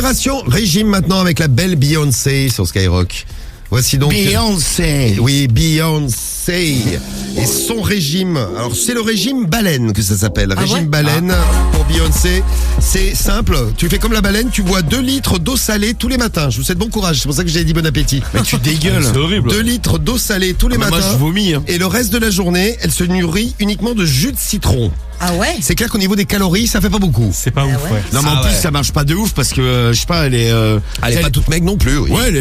Opération régime maintenant avec la belle Beyoncé sur Skyrock. Voici donc... Beyoncé. Oui, Beyoncé. Et son régime, alors c'est le régime baleine que ça s'appelle. Régime baleine pour Beyoncé. C'est simple, tu fais comme la baleine, tu bois 2 litres d'eau salée tous les matins. Je vous souhaite bon courage, c'est pour ça que j'ai dit bon appétit. Mais tu dégueules. C'est horrible. 2 litres d'eau salée tous les matins. Moi je vomis. Et le reste de la journée, elle se nourrit uniquement de jus de citron. Ah ouais? C'est clair qu'au niveau des calories, ça fait pas beaucoup. C'est pas ouf, ouais. Non mais en plus ça marche pas de ouf parce que je sais pas, elle est pas toute maigre non plus. Oui. Ouais, elle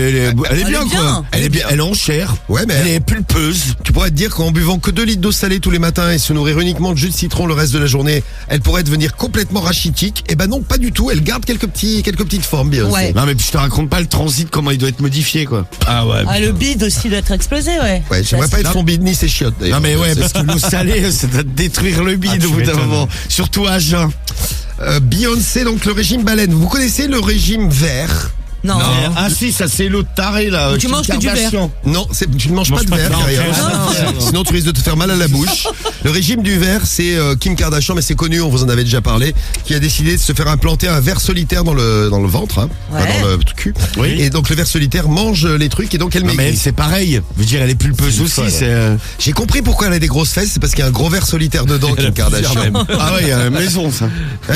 est bien quoi. Elle est bien, elle est en chair. Ouais, mais elle est pulpeuse. Tu pourrais te dire qu'en buvant que 2 litres d'eau salée tous les matins et se nourrir uniquement de jus de citron le reste de la journée, elle pourrait devenir complètement rachitique. Eh ben non, pas du tout. Elle garde quelques petites formes, Beyoncé. Ouais. Non mais puis je te raconte pas le transit, comment il doit être modifié quoi. Ah ouais. Ah, le bide aussi doit être explosé, ouais. Ouais, j'aimerais pas être son bide ni ses chiottes d'ailleurs. Non mais ouais, parce que l'eau salée, ça doit détruire le bide tu au bout d'un m'étonnes. moment. Surtout à jeun. Beyoncé, donc le régime baleine. Vous connaissez le régime vert? Non. Ah si, ça c'est l'autre taré là. Tu Kim manges que du Kardashian. Non, tu ne manges pas de verre, non, derrière. non. Sinon tu risques de te faire mal à la bouche. Le régime du verre, c'est Kim Kardashian, mais c'est connu, on vous en avait déjà parlé, qui a décidé de se faire implanter un verre solitaire dans le ventre, hein, Ouais. enfin, dans le cul. Oui. Et donc le verre solitaire mange les trucs et donc elle Non mais elle maigrit. c'est pareil. Je veux dire, elle est pulpeuse aussi. folle, C'est J'ai compris pourquoi elle a des grosses fesses, c'est parce qu'il y a un gros verre solitaire dedans, Elle a Kim plusieurs Kardashian. même. ah ouais, il y a la maison ça.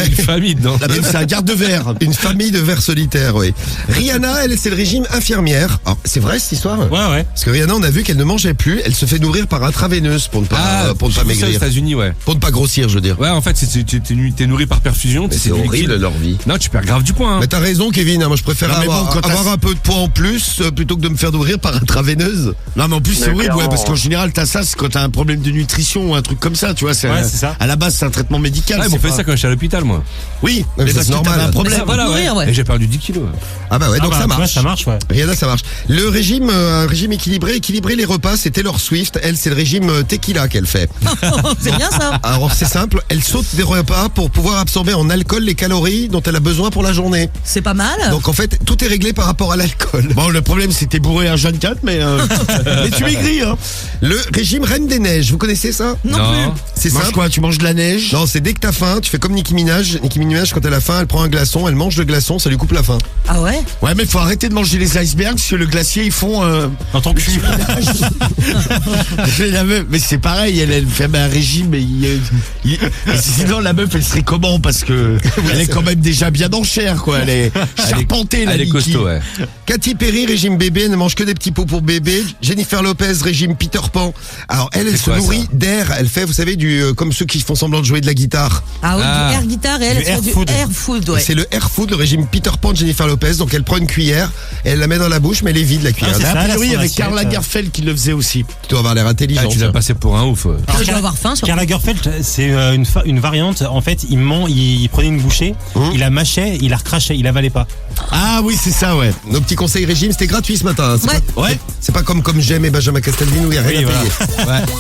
Une famille dedans. La même c'est un garde-verre. Une famille de vers solitaires, oui. Rihanna, elle, c'est le régime infirmière. Alors, c'est vrai cette histoire? Ouais, ouais. Parce que Rihanna, on a vu qu'elle ne mangeait plus, elle se fait nourrir par intraveineuse pour ne pas, pour ne pas je trouve ça aux maigrir. États-Unis, ouais. Pour ne pas grossir, je veux dire. Ouais, en fait, t'es nourri par perfusion. Mais c'est c'est du horrible liquide. leur vie. Non, tu perds grave du poids. Hein. Mais t'as raison, Kevin. Moi, je préfère Non, mais avoir, bon, quand avoir t'as- un peu de poids en plus plutôt que de me faire nourrir par intraveineuse. Non mais en plus c'est Mais horrible, ouais, clairement, parce qu'en général t'as ça, c'est quand t'as un problème de nutrition ou un truc comme ça, tu vois. C'est Ouais, c'est ça. À la base c'est un traitement médical. Ouais, ils c'est m'ont fait pas- ça quand j'étais à l'hôpital, moi. Oui, mais mais ça, parce c'est que normal. t'avais un problème. Mais ça, Voilà, nourrir, ouais. Et j'ai perdu 10 kilos. Ah bah ouais, donc ça marche. Ça marche, ouais. Rihanna, ça marche. Le régime, un régime équilibré les repas, c'est Taylor Swift. Elle, c'est le régime tequila qu'elle fait. C'est bien ça. Alors c'est simple, elle saute des repas pour pouvoir absorber en alcool les calories dont elle a besoin pour la journée. C'est pas mal. Donc en fait, tout est réglé par rapport à l'alcool. Bon, le problème c'était bourré à 24, mais mais tu maigris, hein. Le régime Reine des Neiges, vous connaissez ça? Non plus. C'est Tu manges simple. quoi? Tu manges de la neige? Non, c'est dès que t'as faim, tu fais comme Nicki Minaj. Nicki Minaj, quand elle a faim, elle prend un glaçon, elle mange le glaçon, ça lui coupe la faim. Ah ouais? Ouais, mais faut arrêter de manger les icebergs parce que le glacier ils font. Dans ton cul. La meuf, mais c'est pareil, elle fait un régime et sinon la meuf elle serait comment? Parce que elle est quand même déjà bien en chair quoi. Elle est charpentée la Elle est Nicki. costaud, ouais. Katy Perry, régime bébé, elle ne mange que des petits pots pour bébé. Jennifer Lopez, régime Peter Pan. Alors elle C'est se quoi, nourrit ça d'air. Elle fait, vous savez, comme ceux qui font semblant de jouer de la guitare. Ah oui, Ah. du air guitar et elle Du fait air du food. air food, ouais. C'est le air food, le régime Peter Pan de Jennifer Lopez. Donc elle prend une cuillère, et elle la met dans la bouche, mais elle est vide la cuillère. c'est A ça, priori la avec assiette. Karl Lagerfeld qui le faisait aussi. Tu dois avoir l'air intelligent. Ah, tu l'as ça. passé pour un ouf. Ouais. Je dois avoir faim sur. Karl Lagerfeld, c'est une variante. En fait, il prenait une bouchée, il la mâchait, il la recrachait, il avalait pas. Ah oui c'est ça ouais. Nos petits conseils régime, c'était gratuit ce matin. C'est Ouais. pas- Ouais. C'est pas comme J'aime et Benjamin Castalvin où il n'y a rien Oui, à voilà. payer. Ouais.